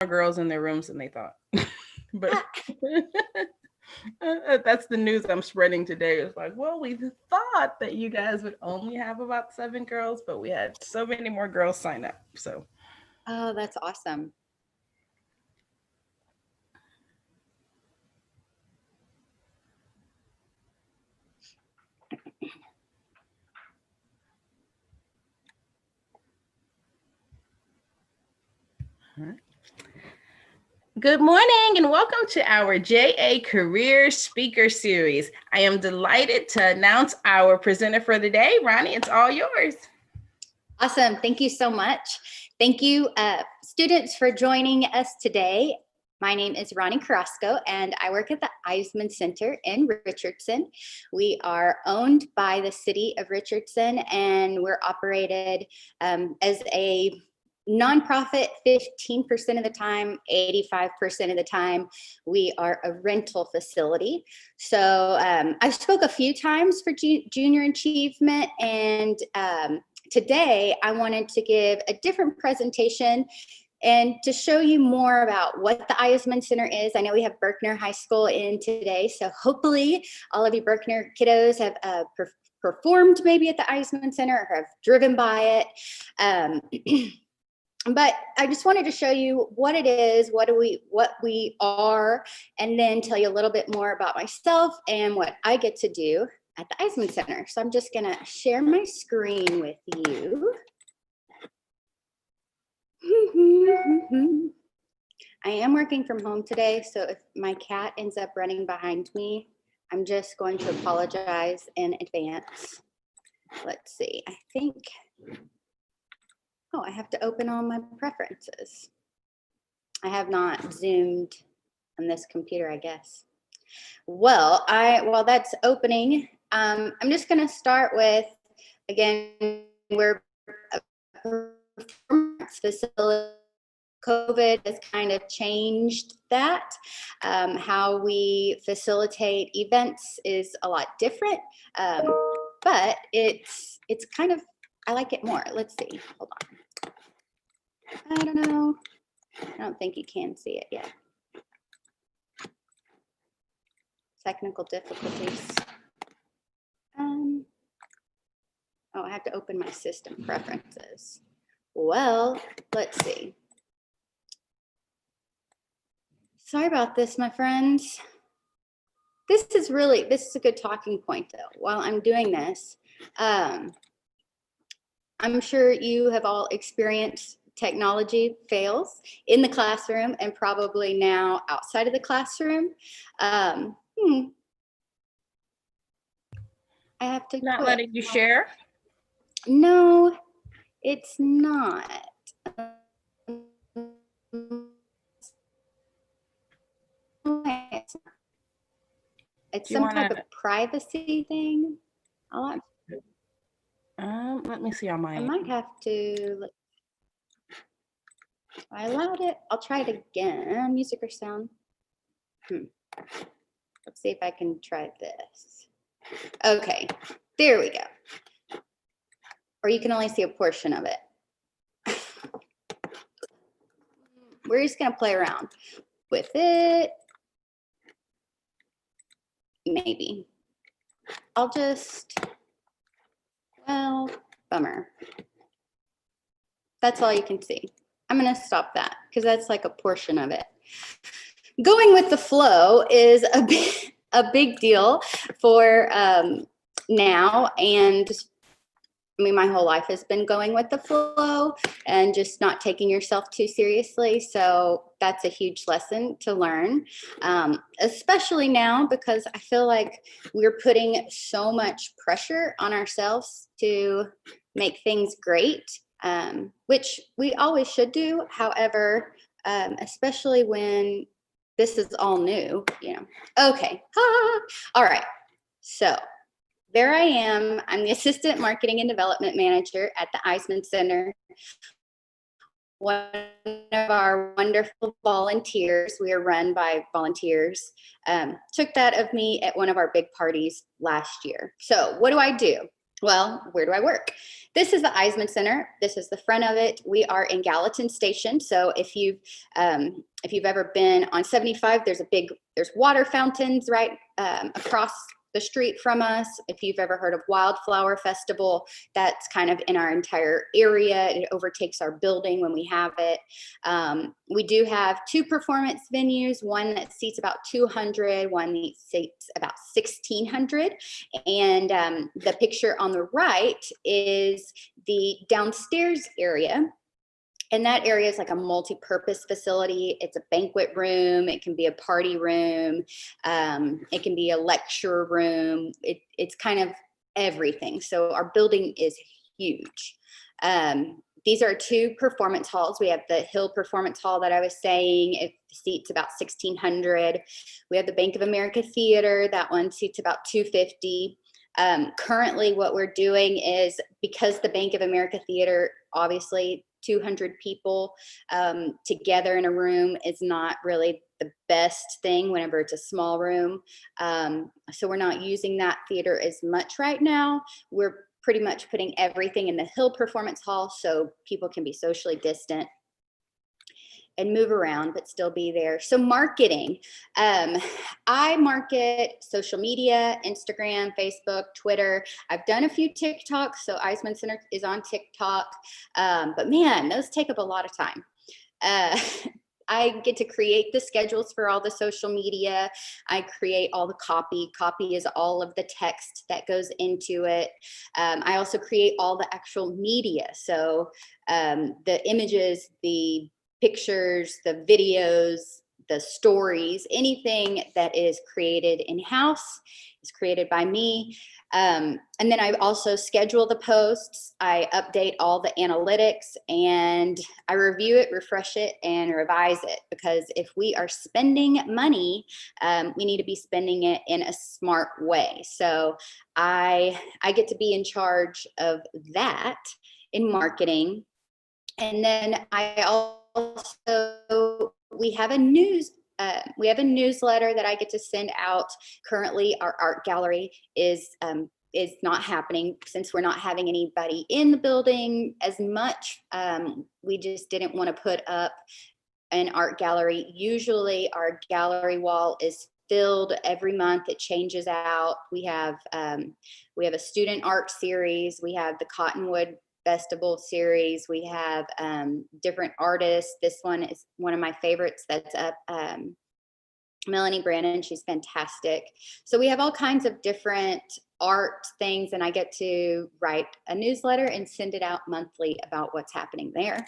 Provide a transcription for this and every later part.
girls in their rooms than they thought. But that's the news I'm spreading today. It's like, well, we thought that you guys would only have about 7 girls, but we had so many more girls sign up. So, oh, that's awesome. all right. Good morning and welcome to our JA Career Speaker Series. I am delighted to announce our presenter for the day. Roni, it's all yours. Awesome. Thank you so much. Thank you, students, for joining us today. My name is Roni Carrasco, and I work at the Eisman Center in Richardson. We are owned by the city of Richardson, and we're operated as a nonprofit 15% of the time, 85% of the time. We are a rental facility. So I spoke a few times for Junior Achievement, and today I wanted to give a different presentation and to show you more about what the Eisman Center is. I know we have Berkner High School in today, so hopefully all of you Berkner kiddos have performed maybe at the Eisman Center or have driven by it. But I just wanted to show you what it is, what we are, and then tell you a little bit more about myself and what I get to do at the Eisman Center. So I'm just gonna share my screen with you. I am working from home today, so if my cat ends up running behind me, I'm just going to apologize in advance. Let's see, I think, oh, I have to open all my preferences. I have not zoomed on this computer, I guess. Well, while that's opening, I'm just gonna start with, again, we're a performance facility. COVID has kind of changed that. How we facilitate events is a lot different, but it's kind of, I like it more. Let's see, hold on. I don't know. I don't think you can see it yet. Technical difficulties. Oh, I have to open my system preferences. Well, let's see. Sorry about this, my friends. This is a good talking point though. While I'm doing this, I'm sure you have all experienced technology fails in the classroom and probably now outside of the classroom. I have to Not quit. letting you share? No, it's not. It's some type of privacy thing. Let me see on my end. I might have to. I allowed it. I'll try it again. Music or sound? Let's see if I can try this. Okay, there we go. Or you can only see a portion of it. We're just gonna play around with it. Maybe. I'll just, well, bummer. That's all you can see. I'm gonna stop that because that's like a portion of it. Going with the flow is a big deal for now, and I mean, my whole life has been going with the flow and just not taking yourself too seriously. So that's a huge lesson to learn, especially now because I feel like we're putting so much pressure on ourselves to make things great, which we always should do. However, especially when this is all new, you know. Okay, all right, so there I am. I'm the Assistant Marketing and Development Manager at the Eisman Center. One of our wonderful volunteers, we are run by volunteers, took that of me at one of our big parties last year. So what do? Well, where do I work? This is the Eisman Center. This is the front of it. We are in Gallatin Station. So if you've ever been on 75, there's water fountains right across the street from us. If you've ever heard of Wildflower Festival, that's kind of in our entire area. It overtakes our building when we have it. We do have 2 performance venues, one that seats about 200, one that seats about 1,600. And the picture on the right is the downstairs area. And that area is like a multi-purpose facility. It's a banquet room. It can be a party room. It can be a lecture room. It's kind of everything. So our building is huge. These are 2 performance halls. We have the Hill Performance Hall that I was saying. It seats about 1,600. We have the Bank of America Theater. That one seats about 250. Currently, what we're doing is, because the Bank of America Theater, obviously 200 people together in a room is not really the best thing whenever it's a small room. So we're not using that theater as much right now. We're pretty much putting everything in the Hill Performance Hall so people can be socially distant and move around, but still be there. So marketing, I market social media, Instagram, Facebook, Twitter. I've done a few TikToks, so Eisman Center is on TikTok, but man, those take up a lot of time. I get to create the schedules for all the social media. I create all the copy. Copy is all of the text that goes into it. I also create all the actual media. So the images, the pictures, the videos, the stories, anything that is created in-house is created by me. And then I also schedule the posts. I update all the analytics, and I review it, refresh it, and revise it, because if we are spending money, we need to be spending it in a smart way. So I get to be in charge of that in marketing. And then we have a newsletter that I get to send out. Currently, our art gallery is not happening since we're not having anybody in the building as much. We just didn't want to put up an art gallery. Usually our gallery wall is filled every month. It changes out. We have a student art series. We have the Cottonwood Festival series. We have different artists. This one is one of my favorites that's up. Melanie Brannon, she's fantastic. So we have all kinds of different art things, and I get to write a newsletter and send it out monthly about what's happening there.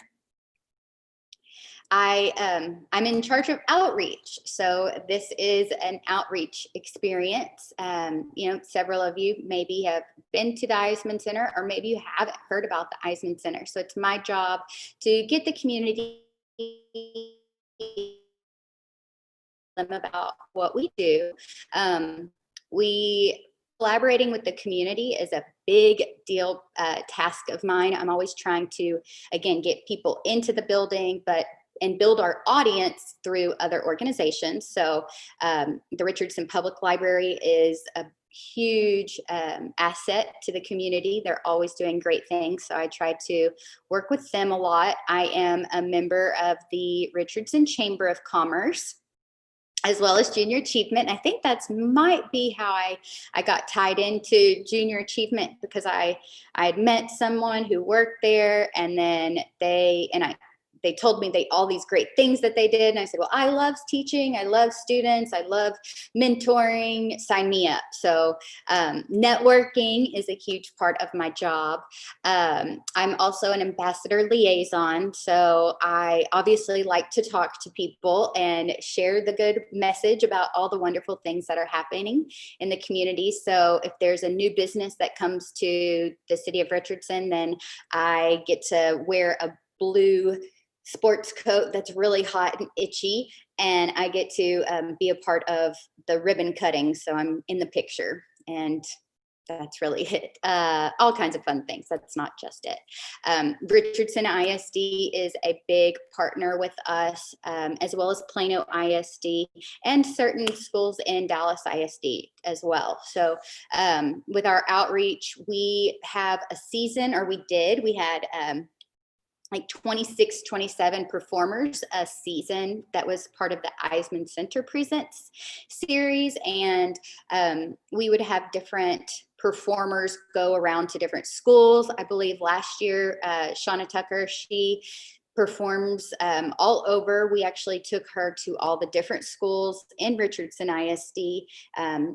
I'm in charge of outreach. So this is an outreach experience. Several of you maybe have been to the Eisman Center, or maybe you haven't heard about the Eisman Center. So it's my job to get the community about what we do. Collaborating with the community is a big deal task of mine. I'm always trying to, again, get people into the building, and build our audience through other organizations. So the Richardson Public Library is a huge asset to the community. They're always doing great things. So I try to work with them a lot. I am a member of the Richardson Chamber of Commerce, as well as Junior Achievement. I think that's might be how I got tied into Junior Achievement, because I had met someone who worked there, and then they told me all these great things that they did. And I said, well, I love teaching. I love students. I love mentoring. Sign me up. So networking is a huge part of my job. I'm also an ambassador liaison. So I obviously like to talk to people and share the good message about all the wonderful things that are happening in the community. So if there's a new business that comes to the city of Richardson, then I get to wear a blue sports coat that's really hot and itchy, and I get to be a part of the ribbon cutting. So I'm in the picture, and that's really it. All kinds of fun things. That's not just it. Richardson ISD is a big partner with us, as well as Plano ISD and certain schools in Dallas ISD as well. So with our outreach, we have a season, or we had like 26, 27 performers a season that was part of the Eisman Center Presents series. And we would have different performers go around to different schools. I believe last year, Shauna Tucker, she performs all over. We actually took her to all the different schools in Richardson ISD.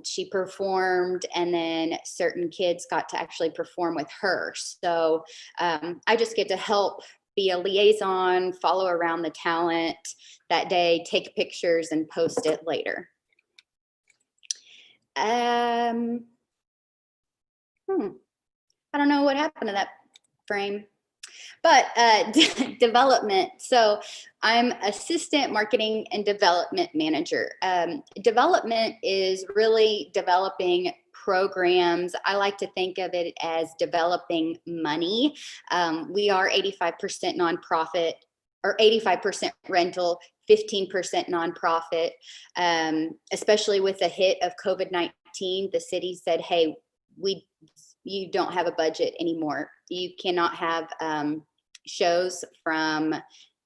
She performed, and then certain kids got to actually perform with her. So I just get to help be a liaison, follow around the talent that day, take pictures, and post it later. I don't know what happened to that frame, but development. So I'm assistant marketing and development manager. Development is really developing programs. I like to think of it as developing money. We are 85% nonprofit, or 85% rental, 15% nonprofit. Especially with the hit of COVID-19, the city said, hey, you don't have a budget anymore. You cannot have shows from,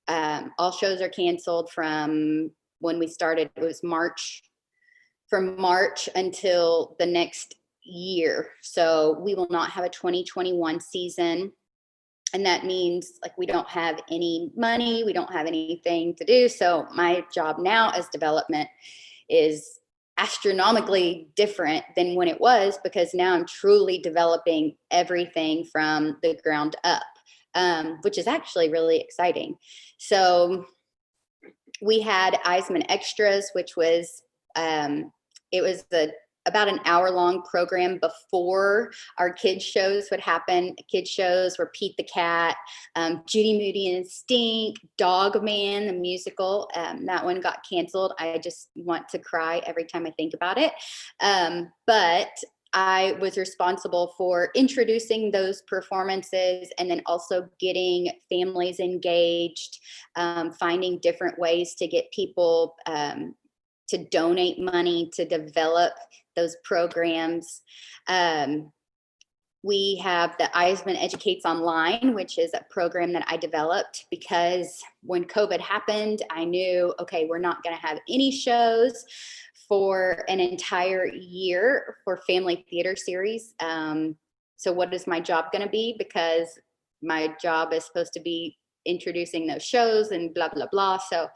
all shows are canceled from when we started. It was from March until the next year. So we will not have a 2021 season. And that means like we don't have any money, we don't have anything to do. So my job now as development is astronomically different than when it was, because now I'm truly developing everything from the ground up, which is actually really exciting. So we had Eisman Extras, which was, it was about an hour-long program before our kids shows would happen. Kids shows were Pete the Cat, Judy Moody and Stink, Dog Man, the musical. That one got canceled. I just want to cry every time I think about it. But I was responsible for introducing those performances, and then also getting families engaged, finding different ways to get people to donate money to develop those programs. We have the Eisman Educates Online, which is a program that I developed because when COVID happened, I knew, okay, we're not going to have any shows for an entire year for family theater series. So what is my job going to be? Because my job is supposed to be introducing those shows and blah, blah, blah. So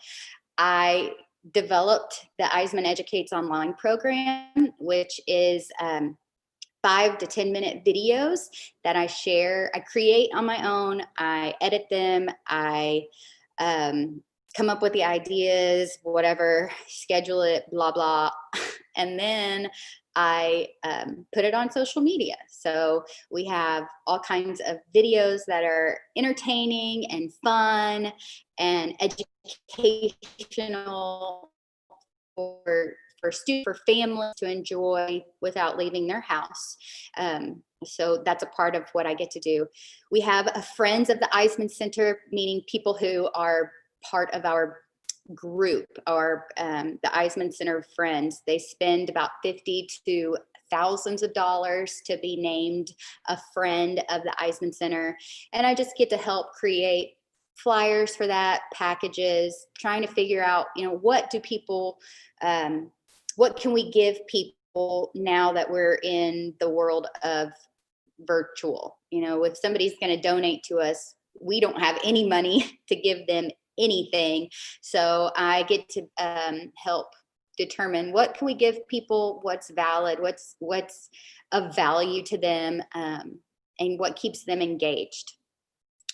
I developed the Eisman Educates Online program, which is 5 to 10 minute videos that I share. I create on my own. I edit them. I come up with the ideas, whatever, schedule it, blah, blah. And then I put it on social media. So we have all kinds of videos that are entertaining and fun and educational for students, for families to enjoy without leaving their house. So that's a part of what I get to do. We have a Friends of the Eisman Center, meaning people who are part of our group, or the Eisman Center Friends. They spend about $50 to thousands of dollars to be named a friend of the Eisman Center. And I just get to help create flyers for that, packages, trying to figure out, what do people, what can we give people now that we're in the world of virtual? If somebody's going to donate to us, we don't have any money to give them anything. So I get to help determine what can we give people, what's valid, what's of value to them, and what keeps them engaged.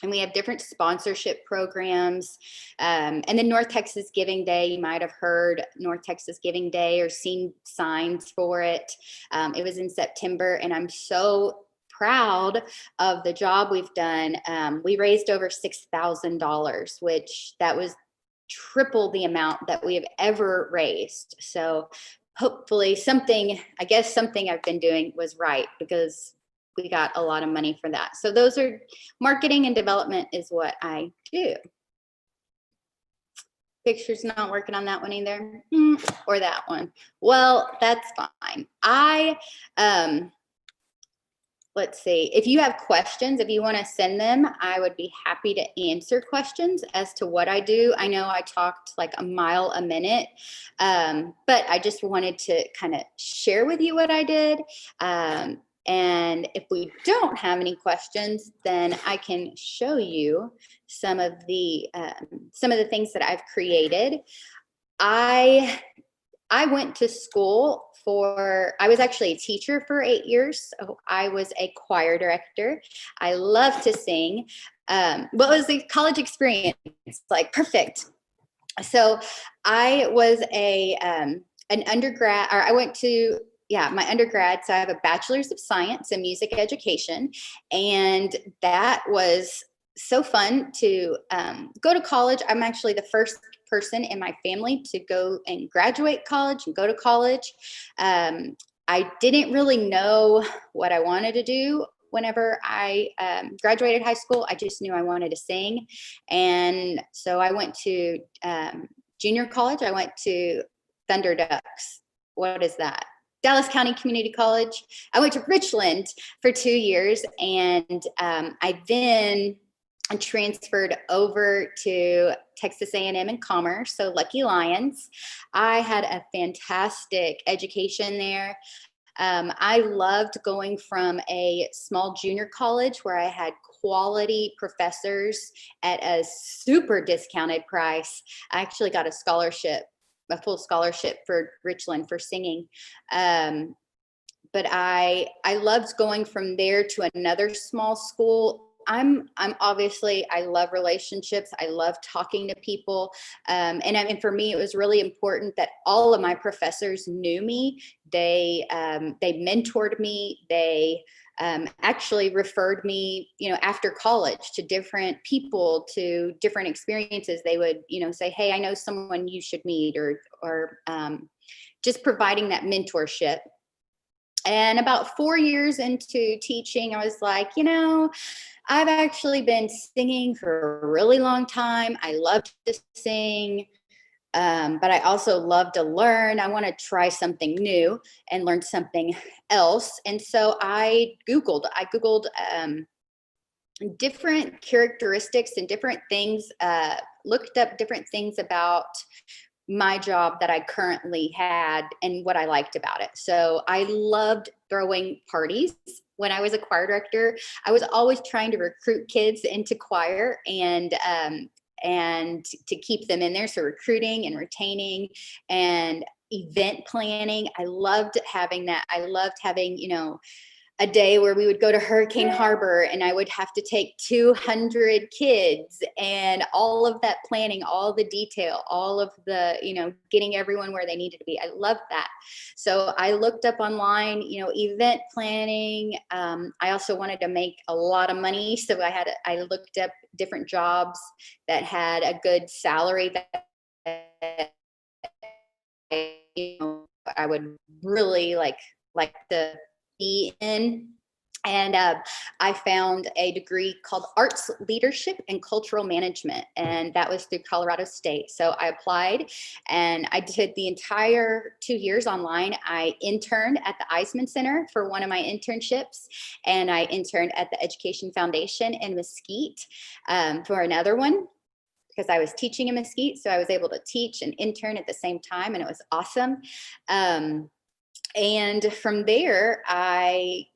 And we have different sponsorship programs. And then North Texas Giving Day, you might have heard North Texas Giving Day or seen signs for it. It was in September, and I'm so proud of the job we've done. We raised over $6,000, which that was triple the amount that we have ever raised. So hopefully something I've been doing was right, because we got a lot of money for that. So those are marketing and development is what I do. Picture's not working on that one either, or that one. Well, that's fine. Let's see, if you have questions, if you want to send them, I would be happy to answer questions as to what I do. I know I talked like a mile a minute, but I just wanted to kind of share with you what I did. And if we don't have any questions, then I can show you some of the things that I've created. I went to school I was actually a teacher for 8 years. So I was a choir director. I love to sing. What was the college experience? Like perfect. So I was an undergrad, or I went to, my undergrad. So I have a bachelor's of science in music education. And that was so fun to go to college. I'm actually the first person in my family to go and graduate college and go to college. I didn't really know what I wanted to do whenever I graduated high school. I just knew I wanted to sing. And so I went to junior college. I went to Thunder Ducks. What is that? Dallas County Community College. I went to Richland for 2 years, and I then transferred over to Texas A&M in Commerce, so Lucky Lions. I had a fantastic education there. I loved going from a small junior college where I had quality professors at a super discounted price. I actually got a full scholarship for Richland for singing. But I loved going from there to another small school. I'm obviously, I love relationships. I love talking to people. And for me, it was really important that all of my professors knew me. They mentored me. They actually referred me, after college to different people, to different experiences. They would, say, hey, I know someone you should meet, or just providing that mentorship. And about 4 years into teaching, I was like, I've actually been singing for a really long time. I love to sing, but I also love to learn. I want to try something new and learn something else. And so I Googled different characteristics and different things, looked up different things about my job that I currently had and what I liked about it. So I loved throwing parties. When I was a choir director, I was always trying to recruit kids into choir and to keep them in there. So recruiting and retaining and event planning. I loved having that. I loved having, a day where we would go to Hurricane Harbor and I would have to take 200 kids, and all of that planning, all the detail, all of the, getting everyone where they needed to be. I loved that. So I looked up online, event planning. I also wanted to make a lot of money. So I looked up different jobs that had a good salary that I would really like to be in. And I found a degree called Arts Leadership and Cultural Management, and that was through Colorado State. So I applied, and I did the entire 2 years online. I interned at the Eisman Center for one of my internships, and I interned at the Education Foundation in Mesquite for another one, because I was teaching in Mesquite. So I was able to teach and intern at the same time, and it was awesome. And from there, I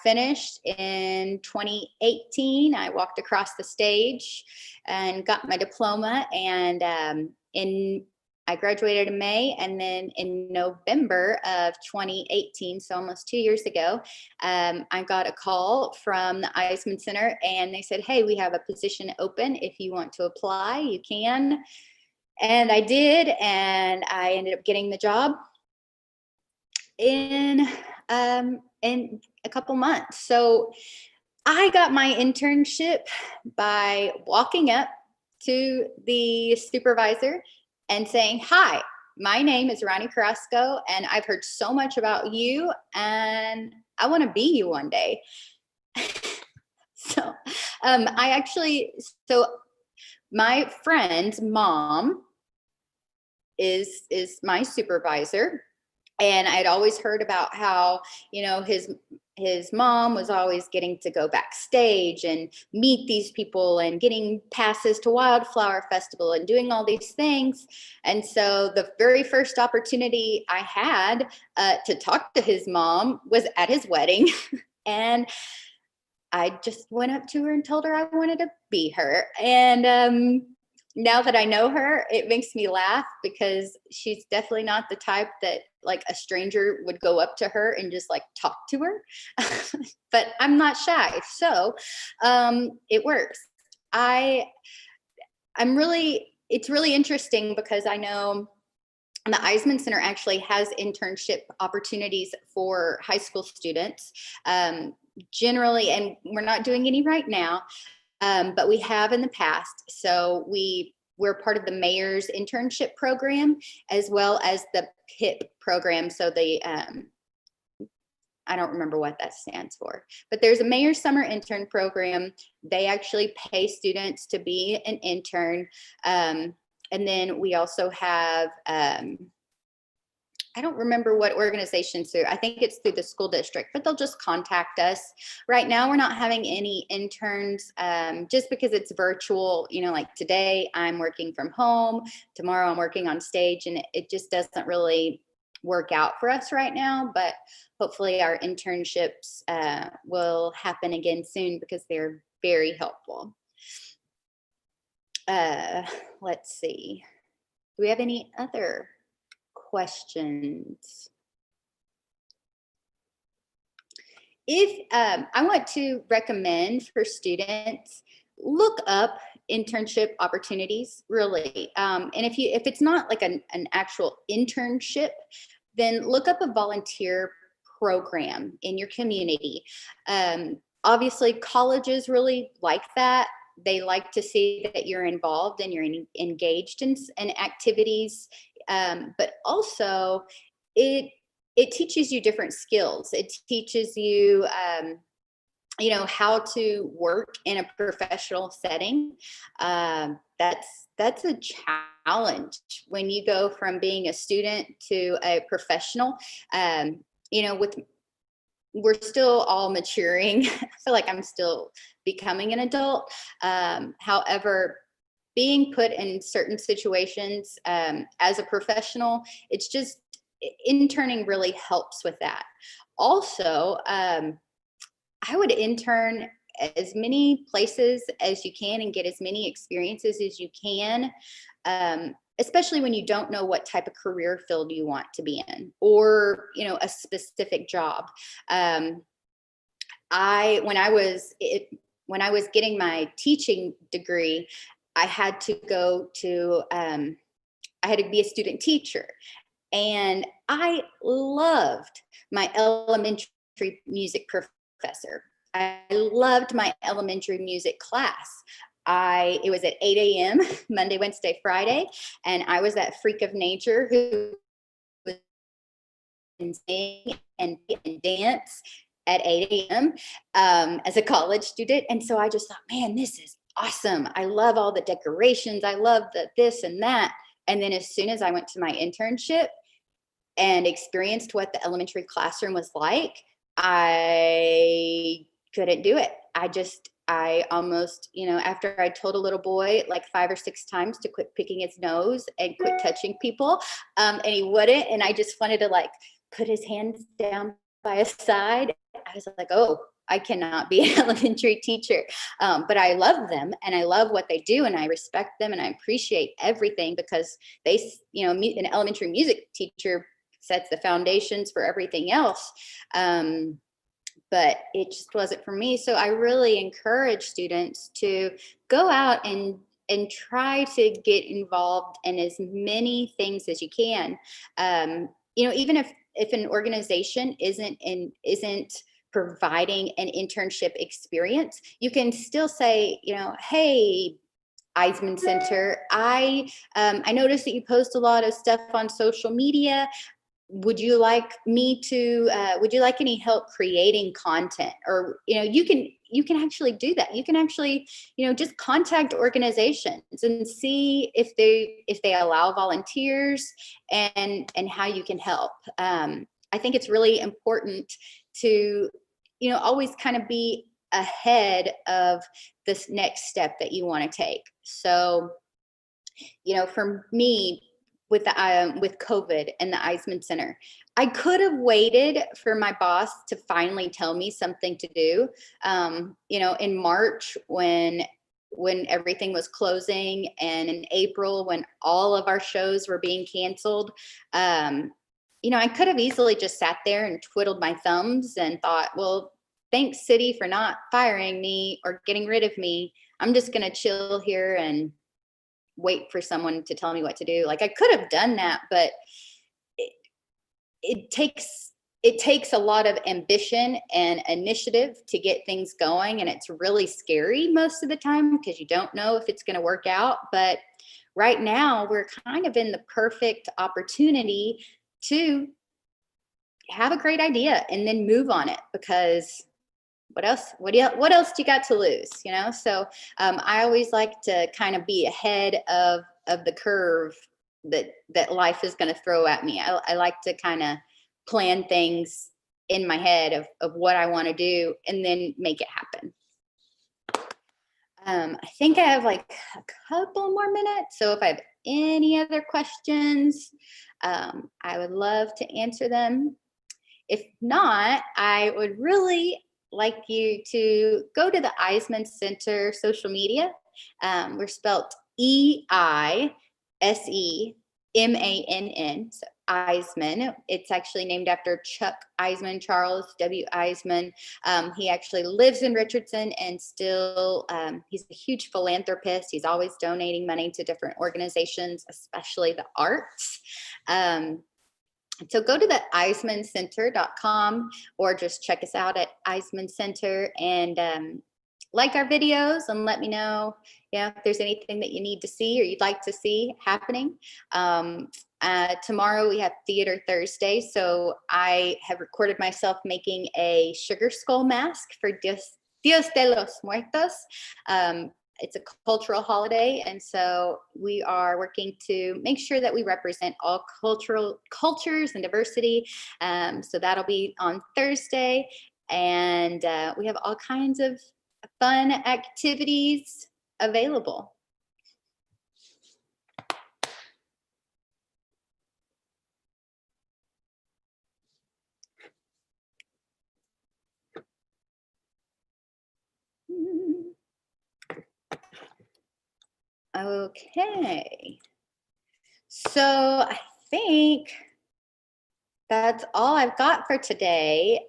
finished in 2018. I walked across the stage and got my diploma. And I graduated in May. And then in November of 2018, so almost 2 years ago, I got a call from the Eisman Center, and they said, hey, we have a position open. If you want to apply, you can. And I did. And I ended up getting the job in a couple months. So I got my internship by walking up to the supervisor and saying, hi, my name is Roni Carrasco, and I've heard so much about you, and I want to be you one day. So so my friend's mom is my supervisor, and I'd always heard about how, his mom was always getting to go backstage and meet these people and getting passes to Wildflower Festival and doing all these things. And so the very first opportunity I had to talk to his mom was at his wedding. And I just went up to her and told her I wanted to be her. And now that I know her, it makes me laugh because she's definitely not the type that like a stranger would go up to her and just like talk to her. But I'm not shy. So it works. It's really interesting because I know the Eisman Center actually has internship opportunities for high school students. Generally, and we're not doing any right now, but we have in the past. So we're part of the mayor's internship program as well as the PIP program. So I don't remember what that stands for, but there's a mayor's summer intern program. They actually pay students to be an intern. And then we also have, I don't remember what organization through. I think it's through the school district, but they'll just contact us. Right now, we're not having any interns just because it's virtual. Like today, I'm working from home. Tomorrow, I'm working on stage, and it just doesn't really work out for us right now. But hopefully, our internships will happen again soon because they're very helpful. Let's see. Do we have any other questions? If I want to recommend for students, look up internship opportunities, really. And if it's not like an actual internship, then look up a volunteer program in your community. Obviously, colleges really like that. They like to see that you're involved and you're engaged in activities. But also it teaches you different skills. It teaches you, how to work in a professional setting. That's a challenge when you go from being a student to a professional. We're still all maturing. I feel like I'm still becoming an adult. However, being put in certain situations as a professional, it's just interning really helps with that. Also, I would intern as many places as you can and get as many experiences as you can, especially when you don't know what type of career field you want to be in or, a specific job. When I was getting my teaching degree, I had to be a student teacher, and I loved my elementary music professor. I loved my elementary music class. It was at 8 a.m. Monday, Wednesday, Friday, and I was that freak of nature who was sing and dance at 8 a.m. As a college student. And so I just thought, man, this is awesome. I love all the decorations. I love the this and that. And then as soon as I went to my internship and experienced what the elementary classroom was like, I couldn't do it. I almost, after I told a little boy like 5 or 6 times to quit picking his nose and quit touching people, and he wouldn't. And I just wanted to like put his hands down by his side. I was like, oh, I cannot be an elementary teacher. But I love them and I love what they do and I respect them and I appreciate everything because they, an elementary music teacher sets the foundations for everything else. But it just wasn't for me. So I really encourage students to go out and try to get involved in as many things as you can. Even if an organization isn't providing an internship experience, you can still say, hey, Eisman Center. I noticed that you post a lot of stuff on social media. Would you like me to, would you like any help creating content? Or, you can actually do that. You can actually, just contact organizations and see if they allow volunteers and how you can help. I think it's really important to, always kind of be ahead of this next step that you want to take. So, for me, with COVID and the Eisman Center, I could have waited for my boss to finally tell me something to do. In March when everything was closing, and in April when all of our shows were being canceled, I could have easily just sat there and twiddled my thumbs and thought, well, thanks, city, for not firing me or getting rid of me. I'm just going to chill here and wait for someone to tell me what to do. Like, I could have done that, but it takes a lot of ambition and initiative to get things going. And it's really scary most of the time because you don't know if it's going to work out. But right now we're kind of in the perfect opportunity to have a great idea and then move on it, because what else do you got to lose? So I always like to kind of be ahead of the curve that life is going to throw at me. I like to kind of plan things in my head of what I want to do and then make it happen. I think I have like a couple more minutes. So if I have any other questions, I would love to answer them. If not, I would really like you to go to the Eisman Center social media. We're spelled EISEMANN, so Eisman. It's actually named after Chuck Eisman, Charles W. Eisman. He actually lives in Richardson and still, he's a huge philanthropist. He's always donating money to different organizations, especially the arts. So go to the eismancenter.com or just check us out at Eisman Center and like our videos and let me know, if there's anything that you need to see or you'd like to see happening. Tomorrow we have Theater Thursday, so I have recorded myself making a sugar skull mask for Dios de los Muertos. It's a cultural holiday, and so we are working to make sure that we represent all cultures and diversity. So that'll be on Thursday, and we have all kinds of fun activities available. Okay, so I think that's all I've got for today.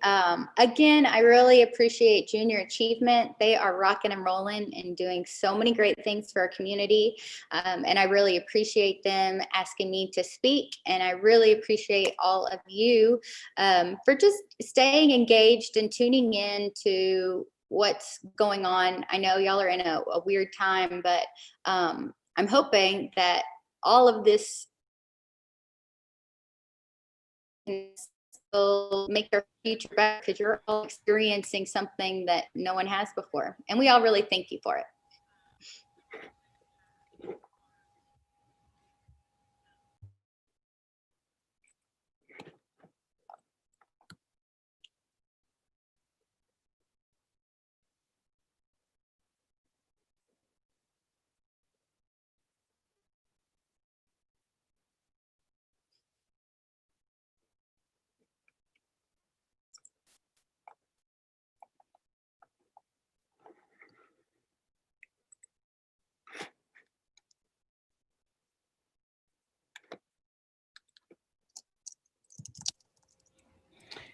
Again, I really appreciate Junior Achievement. They are rocking and rolling and doing so many great things for our community. And I really appreciate them asking me to speak. And I really appreciate all of you for just staying engaged and tuning in to what's going on. I know y'all are in a weird time, but I'm hoping that all of this will make our future better, because you're all experiencing something that no one has before. And we all really thank you for it.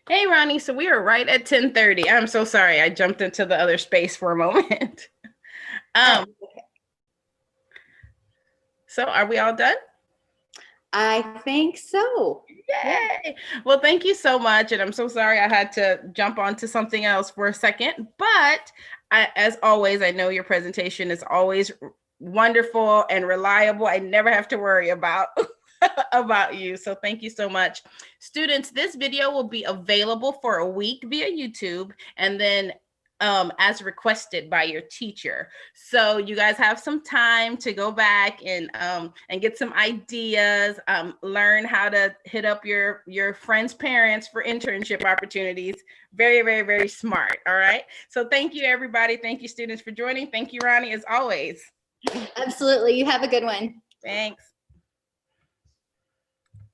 Hey, Roni. So we are right at 10:30. I'm so sorry. I jumped into the other space for a moment. So are we all done? I think so. Yay! Yeah. Well, thank you so much. And I'm so sorry I had to jump onto something else for a second. But as always, I know your presentation is always wonderful and reliable. I never have to worry about about you. So thank you so much. Students, this video will be available for a week via YouTube, and then as requested by your teacher. So you guys have some time to go back and get some ideas, learn how to hit up your friends' parents for internship opportunities. Very, very, very smart. All right. So thank you, everybody. Thank you, students, for joining. Thank you, Roni, as always. Absolutely. You have a good one. Thanks.